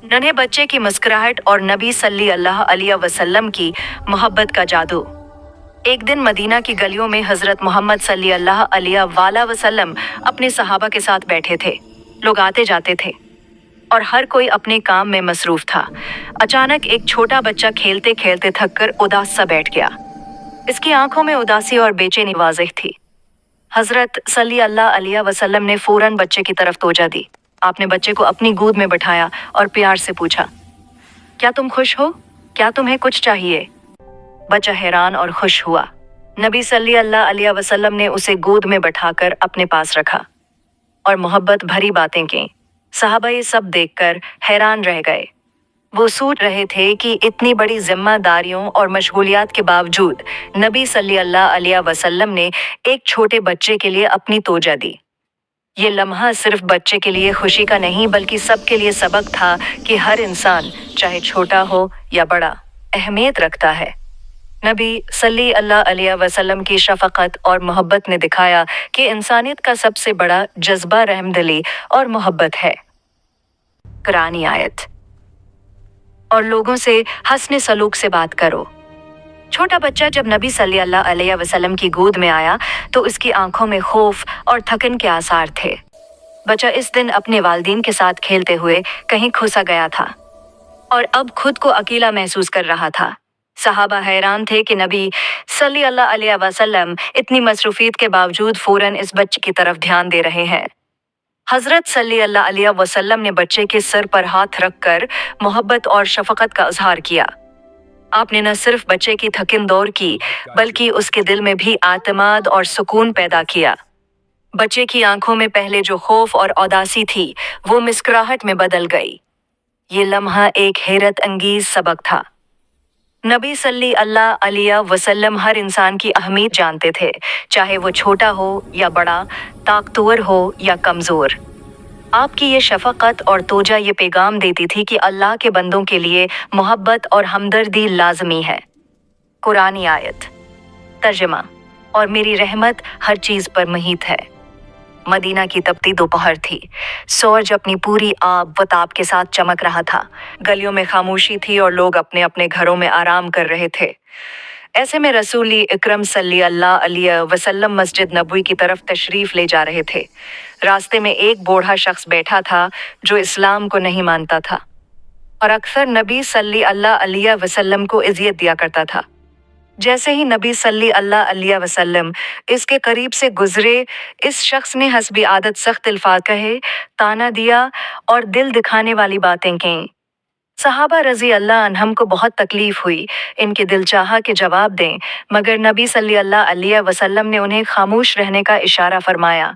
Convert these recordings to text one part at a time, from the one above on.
नन्हे बच्चे की मुस्कुराहट और नबी सल्लल्लाहु अलैहि वसल्लम की मोहब्बत का जादू। एक दिन मदीना की गलियों में हजरत मोहम्मद सल्लल्लाहु अलैहि वसल्लम अपने सहाबा के साथ बैठे थे। लोग आते जाते थे और हर कोई अपने काम में मसरूफ था। अचानक एक छोटा बच्चा खेलते खेलते थक कर उदास सा बैठ गया। इसकी आंखों में उदासी और बेचैनी वाज़िह थी। हजरत सल्लल्लाहु अलैहि वसल्लम ने फौरन बच्चे की तरफ तवज्जो दी। आपने बच्चे को अपनी गोद में बिठाया और प्यार से पूछा, क्या तुम खुश हो? क्या तुम्हें कुछ चाहिए? बच्चा हैरान और खुश हुआ। नबी सल्लल्लाहु अलैहि वसल्लम ने उसे गोद में बैठाकर अपने पास रखा और मोहब्बत भरी बातें की। सहाबा ये सब देखकर हैरान रह गए। वो सोच रहे थे कि इतनी बड़ी जिम्मेदारियों और मशगूलियत के बावजूद नबी सल्लल्लाहु अलैहि वसल्लम ने एक छोटे बच्चे के लिए अपनी तवज्जो दी। ये लम्हा सिर्फ बच्चे के लिए खुशी का नहीं बल्कि सबके लिए सबक था कि हर इंसान, चाहे छोटा हो या बड़ा, अहमियत रखता है। नबी सल्लल्लाहु अलैहि वसल्लम की शफकत और मोहब्बत ने दिखाया कि इंसानियत का सबसे बड़ा जज्बा रहमदिली और मोहब्बत है। कुरानी आयत। और लोगों से हंसने सलूक से बात करो। छोटा बच्चा जब नबी सल्लल्लाहु अलैहि वसल्लम की गोद में आया तो उसकी आंखों में खौफ और थकन के आसार थे। बच्चा इस दिन अपने वालिदैन के साथ खेलते हुए कहीं खुसा गया था और अब खुद को अकेला महसूस कर रहा था। सहाबा हैरान थे कि नबी सल्लल्लाहु अलैहि वसल्लम इतनी मसरूफियत के बावजूद फौरन इस बच्चे की तरफ ध्यान दे रहे हैं। हजरत सल्लल्लाहु अलैहि वसल्लम ने बच्चे के सर पर हाथ रखकर मोहब्बत और शफकत का इजहार किया। आपने न सिर्फ बच्चे की थकिन दूर की बल्कि उसके दिल में भी आतमाद और सुकून पैदा किया। बच्चे की आंखों में पहले जो खौफ और उदासी थी वो मुस्कुराहट में बदल गई। ये लम्हा एक हैरत अंगेज सबक था। नबी सल्लल्लाहु अलैहि वसल्लम हर इंसान की अहमियत जानते थे, चाहे वो छोटा हो या बड़ा, ताकतवर हो या कमजोर। आपकी ये शफकत और तवज्जो ये पैगाम देती थी कि अल्लाह के बंदों के लिए मोहब्बत और हमदर्दी लाजमी है। कुरानी आयत। तर्जुमा। और मेरी रहमत हर चीज पर मुहित है। मदीना की तपती दोपहर थी। सूरज अपनी पूरी आब व ताप के साथ चमक रहा था। गलियों में खामोशी थी और लोग अपने अपने घरों में आराम कर रहे थे। ऐसे में रसूल इकरम सल्लल्लाहु अलैहि वसल्लम मस्जिद नबवी की तरफ तशरीफ ले जा रहे थे। रास्ते में एक बूढ़ा शख्स बैठा था जो इस्लाम को नहीं मानता था और अक्सर नबी सल्लल्लाहु अलैहि वसल्लम को इज़्ज़त दिया करता था। जैसे ही नबी सल्लल्लाहु अलैहि वसल्लम इसके करीब से गुजरे, इस शख्स ने हस्बी आदत सख्त अल्फाज कहे, ताना दिया और दिल दिखाने वाली बातें कहीं। सहाबा रजी अल्लाह अन्हम को बहुत तकलीफ हुई। इनके दिल चाहा कि जवाब दें, मगर नबी सल्लल्लाहु अलैहि वसल्लम ने उन्हें खामोश रहने का इशारा फरमाया।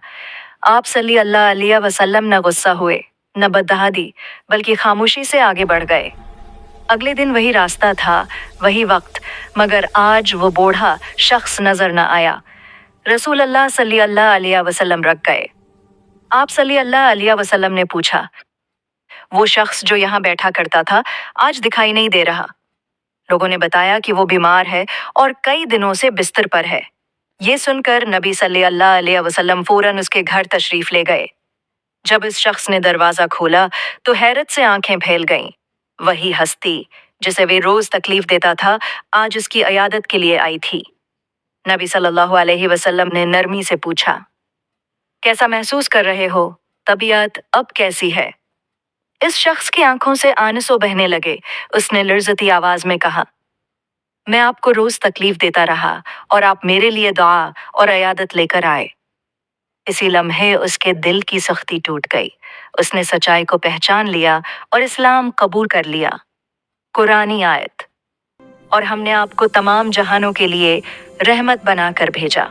आप सल्लल्लाहु अलैहि वसल्लम न गुस्सा हुए, न बदहा दी, बल्कि खामोशी से आगे बढ़ गए। अगले दिन वही रास्ता था, वही वक्त, मगर आज वो बूढ़ा शख्स नजर न आया। रसूल अल्लाह सल्लल्लाहु अलैहि वसल्लम रख गए। आप सल्लल्लाहु अलैहि वसल्लम ने पूछा, वो शख्स जो यहाँ बैठा करता था आज दिखाई नहीं दे रहा। लोगों ने बताया कि वो बीमार है और कई दिनों से बिस्तर पर है। ये सुनकर नबी सल्लल्लाहु अलैहि वसल्लम फौरन उसके घर तशरीफ ले गए। जब इस शख्स ने दरवाजा खोला तो हैरत से आंखें फैल गईं। वही हस्ती जिसे वे रोज तकलीफ देता था आज उसकी इयादत के लिए आई थी। नबी सल्लल्लाहु अलैहि वसल्लम ने नरमी से पूछा, कैसा महसूस कर रहे हो? तबीयत अब कैसी है? इस शख्स की आंखों से आंसू बहने लगे। उसने लर्जती आवाज में कहा, मैं आपको रोज तकलीफ देता रहा और आप मेरे लिए दुआ और इयादत लेकर आए। इसी लम्हे उसके दिल की सख्ती टूट गई। उसने सच्चाई को पहचान लिया और इस्लाम कबूल कर लिया। कुरानी आयत। और हमने आपको तमाम जहानों के लिए रहमत बनाकर भेजा।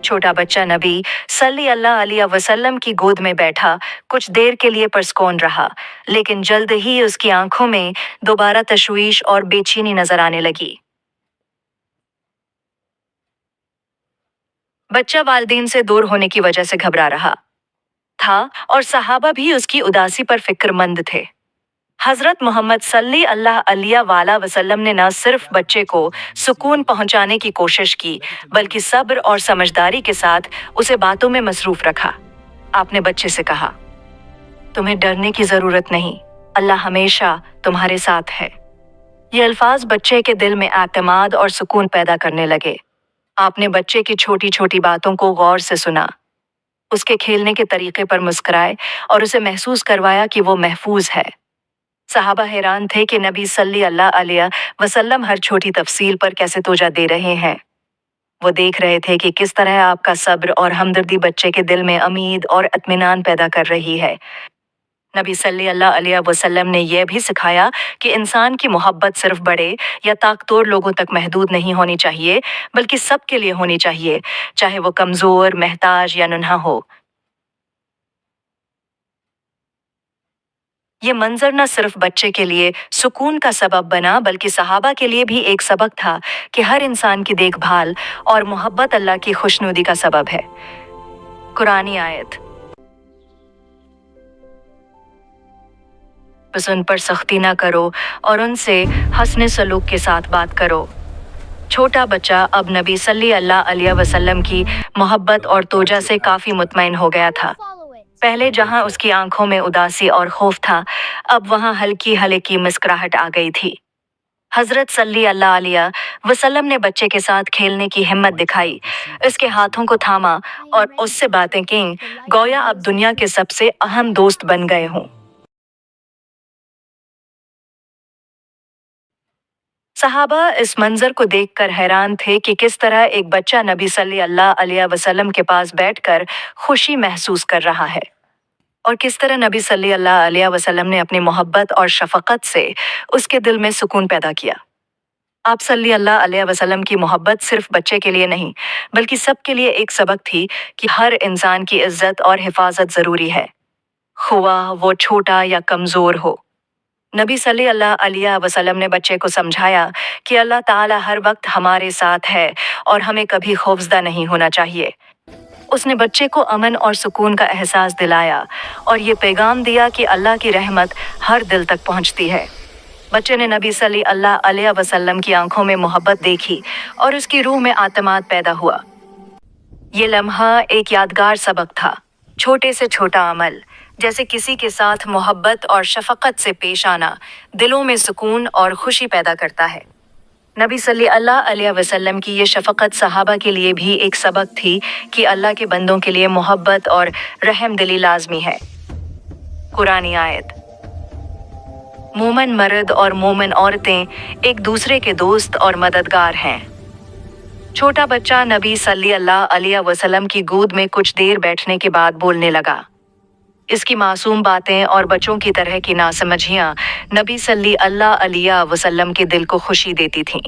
छोटा बच्चा नबी सल्लल्लाहु अलैहि वसल्लम की गोद में बैठा कुछ देर के लिए परस्कून रहा, लेकिन जल्द ही उसकी आंखों में दोबारा तशवीश और बेचैनी नजर आने लगी। बच्चा वालिदैन से दूर होने की वजह से घबरा रहा था और सहाबा भी उसकी उदासी पर फिक्रमंद थे। हजरत मोहम्मद सल्लल्लाहु अलैहि वसल्लम ने न सिर्फ बच्चे को सुकून पहुंचाने की कोशिश की बल्कि सब्र और समझदारी के साथ उसे बातों में मसरूफ रखा। आपने बच्चे से कहा, तुम्हें डरने की जरूरत नहीं, اللہ ہمیشہ تمہارے ساتھ ہے۔ یہ الفاظ بچے کے دل میں اعتماد اور سکون پیدا کرنے لگے۔ آپ نے بچے کی چھوٹی چھوٹی باتوں کو غور سے سنا، اس کے کھیلنے کے طریقے پر مسکرائے اور اسے محسوس کروایا کہ وہ محفوظ ہے۔ صحابہ حیران تھے کہ نبی صلی اللہ علیہ وسلم ہر چھوٹی تفصیل پر کیسے توجہ دے رہے ہیں۔ وہ دیکھ رہے تھے کہ کس طرح آپ کا صبر اور ہمدردی بچے کے دل میں امید اور اطمینان پیدا کر رہی ہے۔ نبی صلی اللہ علیہ وسلم نے یہ بھی سکھایا کہ انسان کی محبت صرف بڑے یا طاقتور لوگوں تک محدود نہیں ہونی چاہیے، بلکہ سب کے لیے ہونی چاہیے، چاہے وہ کمزور، محتاج یا ننھا ہو۔ یہ منظر نہ صرف بچے کے لیے سکون کا سبب بنا، بلکہ صحابہ کے لیے بھی ایک سبق تھا کہ ہر انسان کی دیکھ بھال اور محبت اللہ کی خوشنودی کا سبب ہے۔ قرآنی آیت: بس ان پر سختی نہ کرو اور ان سے حسن سلوک کے ساتھ بات کرو۔ چھوٹا بچہ اب نبی صلی اللہ علیہ وسلم کی محبت اور توجہ سے کافی مطمئن ہو گیا تھا۔ پہلے جہاں اس کی آنکھوں میں اداسی اور خوف تھا، اب وہاں ہلکی ہلکی مسکراہٹ آ گئی تھی۔ حضرت صلی اللہ علیہ وسلم نے بچے کے ساتھ کھیلنے کی ہمت دکھائی، اس کے ہاتھوں کو تھاما اور اس سے باتیں کیں، گویا اب دنیا کے سب سے اہم دوست بن گئے ہوں۔ صحابہ اس منظر کو دیکھ کر حیران تھے کہ کس طرح ایک بچہ نبی صلی اللہ علیہ وسلم کے پاس بیٹھ کر خوشی محسوس کر رہا ہے، اور کس طرح نبی صلی اللہ علیہ وسلم نے اپنی محبت اور شفقت سے اس کے دل میں سکون پیدا کیا۔ آپ صلی اللہ علیہ وسلم کی محبت صرف بچے کے لیے نہیں، بلکہ سب کے لیے ایک سبق تھی کہ ہر انسان کی عزت اور حفاظت ضروری ہے، خواہ وہ چھوٹا یا کمزور ہو۔ نبی صلی اللہ علیہ وسلم نے بچے کو سمجھایا کہ اللہ تعالیٰ ہر وقت ہمارے ساتھ ہے اور ہمیں کبھی خوفزدہ نہیں ہونا چاہیے۔ اس نے بچے کو امن اور سکون کا احساس دلایا اور یہ پیغام دیا کہ اللہ کی رحمت ہر دل تک پہنچتی ہے۔ بچے نے نبی صلی اللہ علیہ وسلم کی آنکھوں میں محبت دیکھی اور اس کی روح میں اعتماد پیدا ہوا۔ یہ لمحہ ایک یادگار سبق تھا۔ چھوٹے سے چھوٹا عمل، جیسے کسی کے ساتھ محبت اور شفقت سے پیش آنا، دلوں میں سکون اور خوشی پیدا کرتا ہے۔ نبی صلی اللہ علیہ وسلم کی یہ شفقت صحابہ کے لیے بھی ایک سبق تھی کہ اللہ کے بندوں کے لیے محبت اور رحم دلی لازمی ہے۔ قرآنی آیت: مومن مرد اور مومن عورتیں ایک دوسرے کے دوست اور مددگار ہیں۔ چھوٹا بچہ نبی صلی اللہ علیہ وسلم کی گود میں کچھ دیر بیٹھنے کے بعد بولنے لگا۔ اس کی معصوم باتیں اور بچوں کی طرح کی ناسمجھیاں نبی صلی اللہ علیہ وسلم کے دل کو خوشی دیتی تھیں۔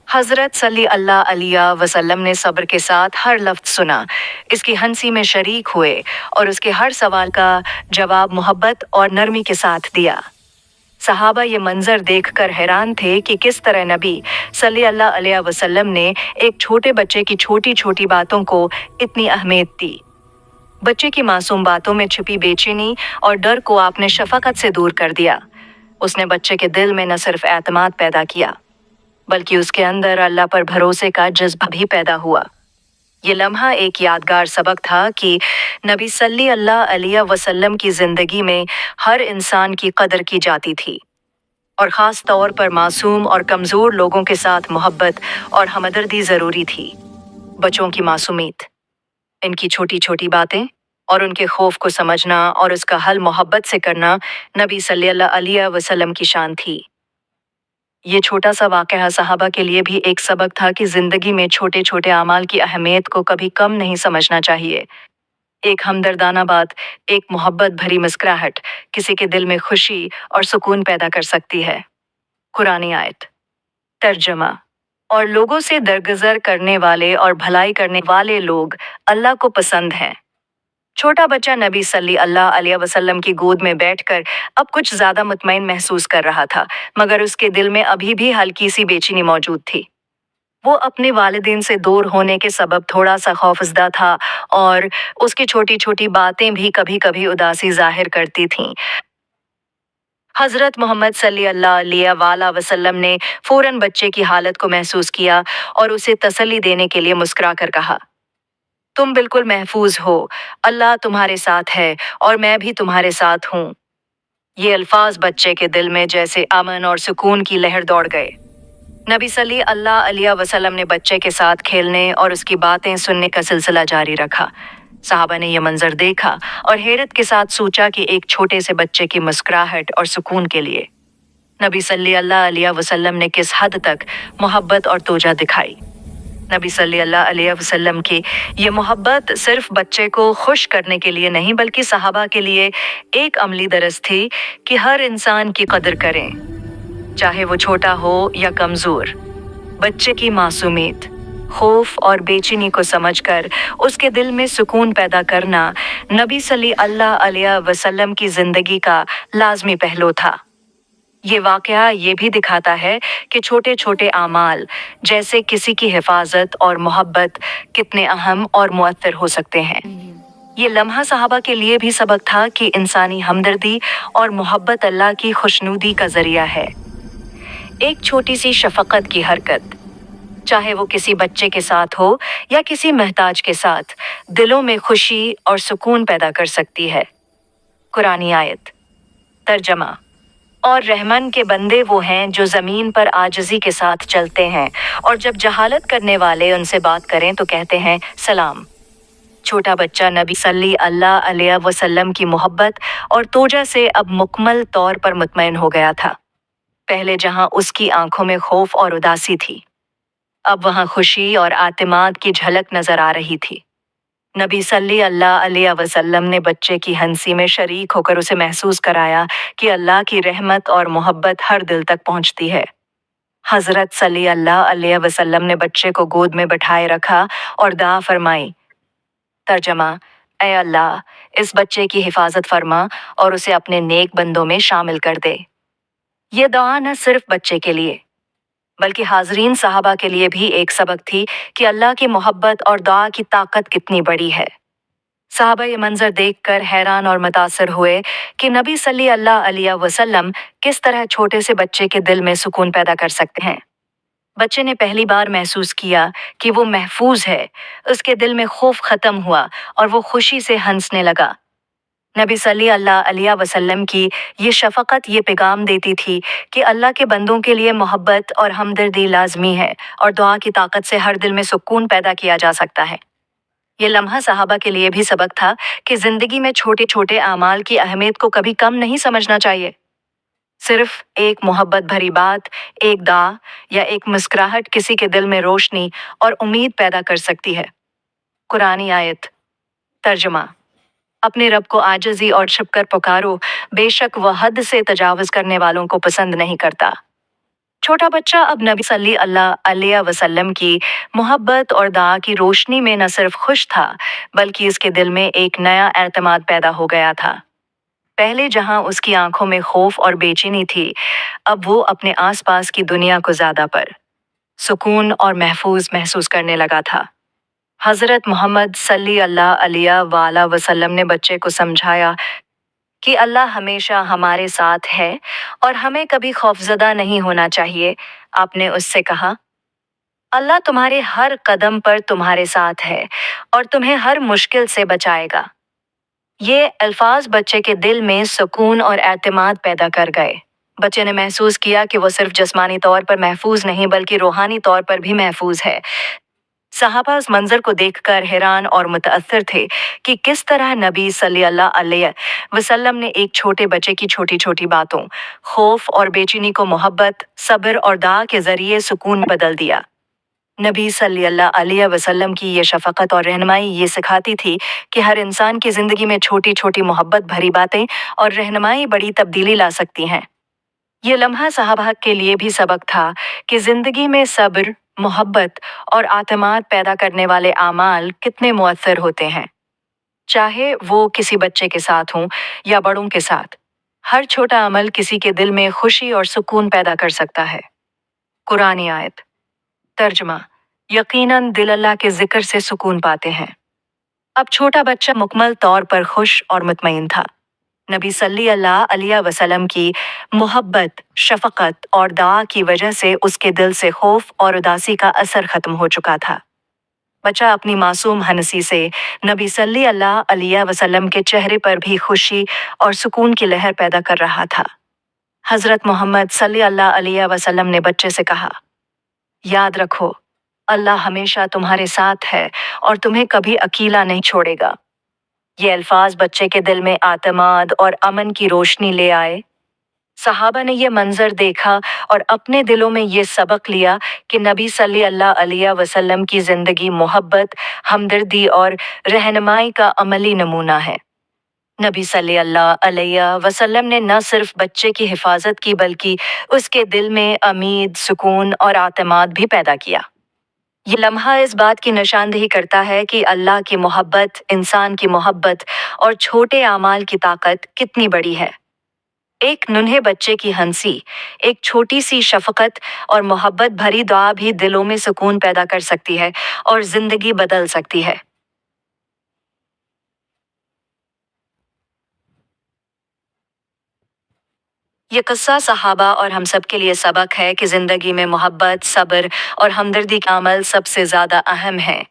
حضرت صلی اللہ علیہ وسلم نے صبر کے ساتھ ہر لفظ سنا، اس کی ہنسی میں شریک ہوئے اور اس کے ہر سوال کا جواب محبت اور نرمی کے ساتھ دیا۔ صحابہ یہ منظر دیکھ کر حیران تھے کہ کس طرح نبی صلی اللہ علیہ وسلم نے ایک چھوٹے بچے کی چھوٹی چھوٹی باتوں کو اتنی اہمیت دی۔ بچے کی معصوم باتوں میں چھپی بے چینی اور ڈر کو آپ نے شفقت سے دور کر دیا۔ اس نے بچے کے دل میں نہ صرف اعتماد پیدا کیا، بلکہ اس کے اندر اللہ پر بھروسے کا جذبہ بھی پیدا ہوا۔ یہ لمحہ ایک یادگار سبق تھا کہ نبی صلی اللہ علیہ وسلم کی زندگی میں ہر انسان کی قدر کی جاتی تھی، اور خاص طور پر معصوم اور کمزور لوگوں کے ساتھ محبت اور ہمدردی ضروری تھی۔ بچوں کی معصومیت، ان کی چھوٹی چھوٹی باتیں اور ان کے خوف کو سمجھنا اور اس کا حل محبت سے کرنا نبی صلی اللہ علیہ وسلم کی شان تھی۔ یہ چھوٹا سا واقعہ صحابہ کے لیے بھی ایک سبق تھا کہ زندگی میں چھوٹے چھوٹے اعمال کی اہمیت کو کبھی کم نہیں سمجھنا چاہیے۔ ایک ہمدردانہ بات، ایک محبت بھری مسکراہٹ کسی کے دل میں خوشی اور سکون پیدا کر سکتی ہے۔ قرآنی آیت: ترجمہ: اور لوگوں سے درگزر کرنے والے اور بھلائی کرنے والے لوگ اللہ کو پسند ہیں۔ چھوٹا بچہ نبی صلی اللہ علیہ وسلم کی گود میں بیٹھ کر اب کچھ زیادہ مطمئن محسوس کر رہا تھا، مگر اس کے دل میں ابھی بھی ہلکی سی بے چینی موجود تھی۔ وہ اپنے والدین سے دور ہونے کے سبب تھوڑا سا خوفزدہ تھا اور اس کی چھوٹی چھوٹی باتیں بھی کبھی کبھی اداسی ظاہر کرتی تھیں۔ حضرت محمد صلی اللہ علیہ وآلہ وسلم نے فوراً بچے کی حالت کو محسوس کیا اور اسے تسلی دینے کے لیے مسکرا کر کہا، تم بالکل محفوظ ہو، اللہ تمہارے ساتھ ہے اور میں بھی تمہارے ساتھ ہوں۔ ये अल्फाज बच्चे के दिल में जैसे अमन और सुकून की लहर दौड़ गए। नबी सल्लल्लाहु अलैहि वसल्लम ने बच्चे के साथ खेलने और उसकी बातें सुनने का सिलसिला जारी रखा। साहबा ने यह मंजर देखा और हैरत के साथ सोचा कि एक छोटे से बच्चे की मुस्कुराहट और सुकून के लिए नबी सल्लल्लाहु अलैहि वसल्लम ने किस हद तक मोहब्बत और तोजा दिखाई। नबी सल्लल्लाहु अलैहि वसल्लम की ये मोहब्बत सिर्फ बच्चे को खुश करने के लिए नहीं बल्कि सहाबा के लिए एक अमली दरस थी कि हर इंसान की कदर करें, चाहे वो छोटा हो या कमजोर। बच्चे की मासूमियत, खौफ और बेचैनी को समझकर उसके दिल में सुकून पैदा करना नबी सल्लल्लाहु अलैहि वसल्लम की जिंदगी का लाजमी पहलू था। ये वाकया ये भी दिखाता है कि छोटे छोटे आमाल जैसे किसी की हिफाजत और मोहब्बत कितने अहम और मुअत्तर हो सकते हैं। ये लम्हा सहाबा के लिए भी सबक था कि इंसानी हमदर्दी और मोहब्बत अल्लाह की खुशनुदी का जरिया है। एक छोटी सी शफकत की हरकत, चाहे वो किसी बच्चे के साथ हो या किसी महताज के साथ, दिलों में खुशी और सुकून पैदा कर सकती है। कुरानी आयत। तर्जमा। और रहमान के बंदे वो हैं जो ज़मीन पर आजिज़ी के साथ चलते हैं और जब जहालत करने वाले उनसे बात करें तो कहते हैं सलाम। छोटा बच्चा नबी सल्लल्लाहु अलैहि वसल्लम की मोहब्बत और तोजा से अब मुकम्मल तौर पर मुतमईन हो गया था। पहले जहां उसकी आंखों में खौफ और उदासी थी, अब वहां खुशी और आतिमाद की झलक नजर आ रही थी। नबी सल्लल्लाहु अलैहि वसल्लम ने बच्चे की हंसी में शरीक होकर उसे महसूस कराया कि अल्लाह की रहमत और मोहब्बत हर दिल तक पहुंचती है। हजरत सल्लल्लाहु अलैहि वसल्लम ने बच्चे को गोद में बैठाए रखा और दुआ फरमाई। तर्जमा। ऐ अल्लाह, इस बच्चे की हिफाजत फरमा और उसे अपने नेक बंदों में शामिल कर दे। ये दुआ न सिर्फ बच्चे के लिए बल्कि हाजरीन साहबा के लिए भी एक सबक थी कि अल्लाह की मोहब्बत और दुआ की ताकत कितनी बड़ी है। साहबा ये मंजर देखकर हैरान और मुतासर हुए कि नबी सल्लल्लाहु अलैहि वसल्लम किस तरह छोटे से बच्चे के दिल में सुकून पैदा कर सकते हैं। बच्चे ने पहली बार महसूस किया कि वो महफूज है। उसके दिल में खौफ खत्म हुआ और वो खुशी से हंसने लगा। नबी सल्लल्लाहु अलैहि वसल्लम की ये शफकत ये पैगाम देती थी कि अल्लाह के बंदों के लिए मोहब्बत और हमदर्दी लाजमी है और दुआ की ताकत से हर दिल में सुकून पैदा किया जा सकता है। ये लम्हा सहाबा के लिए भी सबक था कि जिंदगी में छोटे छोटे आमाल की अहमियत को कभी कम नहीं समझना चाहिए। सिर्फ एक मोहब्बत भरी बात, एक दुआ या एक मुस्कुराहट किसी के दिल में रोशनी और उम्मीद पैदा कर सकती है। कुरानी आयत। तर्जुमा। अपने रब को आजिज़ी और छिपकर पुकारो, बेशक वह हद से तजावुज करने वालों को पसंद नहीं करता। छोटा बच्चा अब नबी सल्लल्लाहु अलैहि वसल्लम की मोहब्बत और दुआ की रोशनी में न सिर्फ खुश था बल्कि इसके दिल में एक नया एतमाद पैदा हो गया था। पहले जहां उसकी आंखों में खौफ और बेचैनी थी, अब वो अपने आसपास की दुनिया को ज़्यादा पर सुकून और महफूज महसूस करने लगा था। हज़रत मोहम्मद सल्लल्लाहु अलैहि वसल्लम ने बच्चे को समझाया कि अल्लाह हमेशा हमारे साथ है और हमें कभी खौफजदा नहीं होना चाहिए। आपने उससे कहा, अल्लाह तुम्हारे हर कदम पर तुम्हारे साथ है और तुम्हें हर मुश्किल से बचाएगा। ये अल्फाज बच्चे के दिल में सुकून और एतमाद पैदा कर गए। बच्चे ने महसूस किया कि वो सिर्फ जिस्मानी तौर पर महफूज नहीं बल्कि रूहानी तौर पर भी महफूज है। सहाबा उस मंजर को देखकर हैरान और मुतअस्सिर थे कि किस तरह नबी सल्लल्लाहु अलैहि वसल्लम ने एक छोटे बच्चे की छोटी छोटी बातों, खौफ और बेचैनी को मोहब्बत, सब्र और दुआ के जरिए सुकून बदल दिया। नबी सल्लल्लाहु अलैहि वसल्लम की ये शफकत और रहनुमाई ये सिखाती थी कि हर इंसान की जिंदगी में छोटी छोटी मोहब्बत भरी बातें और रहनुमाई बड़ी तब्दीली ला सकती हैं। ये लम्हा सहाबा के लिए भी सबक था कि जिंदगी में सब्र, मोहब्बत और आतमाद पैदा करने वाले आमाल कितने मुअत्तर होते हैं। चाहे वो किसी बच्चे के साथ हों या बड़ों के साथ, हर छोटा अमल किसी के दिल में खुशी और सुकून पैदा कर सकता है। कुरानी आयत। तर्जुमा। यकीनन दिल अल्लाह के जिक्र से सुकून पाते हैं। अब छोटा बच्चा मुकम्मल तौर पर खुश और मुतमईन था। नबी सल्लल्लाहु अलैहि वसल्लम की मोहब्बत, शफकत और दुआ की वजह से उसके दिल से खौफ और उदासी का असर खत्म हो चुका था। बच्चा अपनी मासूम हंसी से नबी सल्लल्लाहु अलैहि वसल्लम के चेहरे पर भी खुशी और सुकून की लहर पैदा कर रहा था। हजरत मोहम्मद सल्लल्लाहु अलैहि वसल्लम ने बच्चे से कहा, याद रखो, अल्लाह हमेशा तुम्हारे साथ है और तुम्हें कभी अकेला नहीं छोड़ेगा। ये अल्फाज बच्चे के दिल में आतमाद और अमन की रोशनी ले आए। सहाबा ने ये मंजर देखा और अपने दिलों में ये सबक लिया कि नबी सल्लल्लाहु अलैहि वसल्लम की जिंदगी मोहब्बत, हमदर्दी और रहनुमाई का अमली नमूना है। नबी सल्लल्लाहु अलैहि वसल्लम ने न सिर्फ बच्चे की हिफाजत की बल्कि उसके दिल में उम्मीद, सुकून और आतमाद भी पैदा किया। ये लम्हा इस बात की निशानदेही करता है कि अल्लाह की मोहब्बत, इंसान की मोहब्बत और छोटे आमाल की ताकत कितनी बड़ी है। एक नन्हे बच्चे की हंसी, एक छोटी सी शफकत और मोहब्बत भरी दुआ भी दिलों में सुकून पैदा कर सकती है और जिंदगी बदल सकती है। ये किस्सा सहाबा और हम सब के लिए सबक है कि जिंदगी में मोहब्बत, सब्र और हमदर्दी का अमल सबसे ज्यादा अहम है।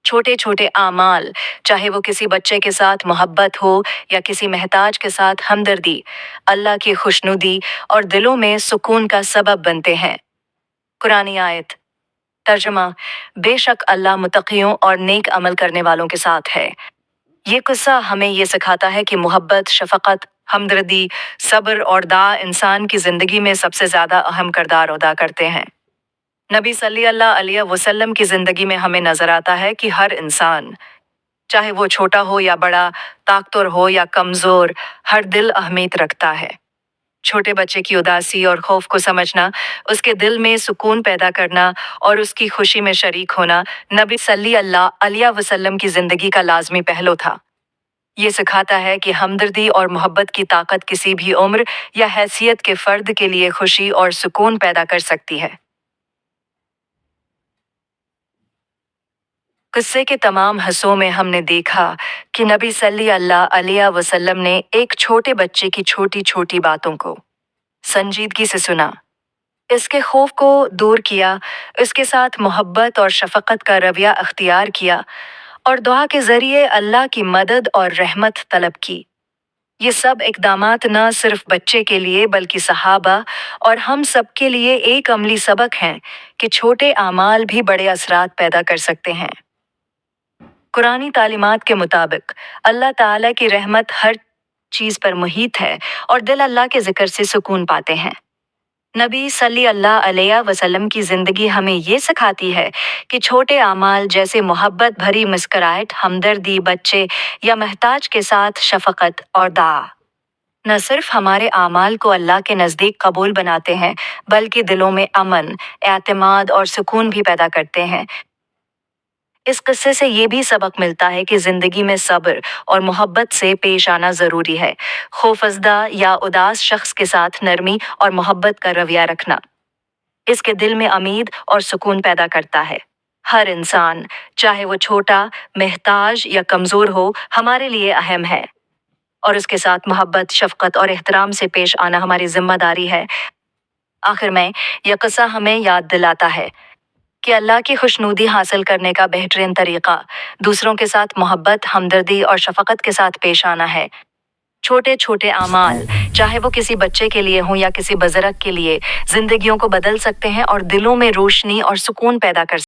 छोटे छोटे आमाल, चाहे वो किसी बच्चे के साथ मोहब्बत हो या किसी महताज के साथ हमदर्दी, अल्लाह की खुशनुदी और दिलों में सुकून का सबब बनते हैं। कुरानी आयत तर्जुमा, बेशक अल्लाह मुत्तकियों और नेक अमल करने वालों के साथ है। ये किस्सा हमें ये सिखाता है कि मोहब्बत, शफकत, हमदर्दी, सब्र और दा इंसान की जिंदगी में सबसे ज्यादा अहम किरदार अदा करते हैं। नबी सल्लल्लाहु अलैहि वसल्लम की जिंदगी में हमें नजर आता है कि हर इंसान, चाहे वो छोटा हो या बड़ा, ताकतवर हो या कमजोर, हर दिल अहमियत रखता है। छोटे बच्चे की उदासी और खौफ को समझना, उसके दिल में सुकून पैदा करना और उसकी खुशी में शरीक होना नबी सल्लल्लाहु अलैहि वसल्लम की जिंदगी का लाजमी पहलू था। ये सिखाता है कि हमदर्दी और मोहब्बत की ताकत किसी भी उम्र या हैसियत के फर्द के लिए खुशी और सुकून पैदा कर सकती है। किस्से के तमाम हिस्सों में हमने देखा कि नबी सल्लल्लाहु अलैहि वसल्लम ने एक छोटे बच्चे की छोटी छोटी बातों को संजीदगी से सुना, इसके खौफ को दूर किया, इसके साथ मोहब्बत और शफकत का रवैया अख्तियार किया और दुआ के जरिए अल्लाह की मदद और रहमत तलब की। ये सब इकदामात न सिर्फ बच्चे के लिए बल्कि सहाबा और हम सब के लिए एक अमली सबक हैं कि छोटे आमाल भी बड़े असरात पैदा कर सकते हैं। कुरानी तालीमात के मुताबिक अल्लाह ताला की रहमत हर चीज पर मुहित है और दिल अल्लाह के जिक्र से सुकून पाते हैं। नबी सल्लल्लाहु अलैहि वसल्लम की जिंदगी हमें ये सिखाती है कि छोटे आमाल जैसे मोहब्बत भरी मुस्कुराहट, हमदर्दी, बच्चे या महताज के साथ शफकत और दा न सिर्फ हमारे आमाल को अल्लाह के नज़दीक कबूल बनाते हैं बल्कि दिलों में अमन, एतमाद और सुकून भी पैदा करते हैं। इस किस्से से ये भी सबक मिलता है कि जिंदगी में सब्र और मोहब्बत से पेश आना जरूरी है। खौफजदा या उदास शख्स के साथ नरमी और मोहब्बत का रवैया रखना इसके दिल में उम्मीद और सुकून पैदा करता है। हर इंसान, चाहे वो छोटा, महताज या कमजोर हो, हमारे लिए अहम है और उसके साथ मोहब्बत, शफकत और एहतराम से पेश आना हमारी जिम्मेदारी है। आखिर में यह किस्सा हमें याद दिलाता है कि अल्लाह की खुशनुदी हासिल करने का बेहतरीन तरीका दूसरों के साथ मोहब्बत, हमदर्दी और शफकत के साथ पेश आना है। छोटे छोटे आमाल, चाहे वो किसी बच्चे के लिए हों या किसी बुजुर्ग के लिए, जिंदगियों को बदल सकते हैं और दिलों में रोशनी और सुकून पैदा कर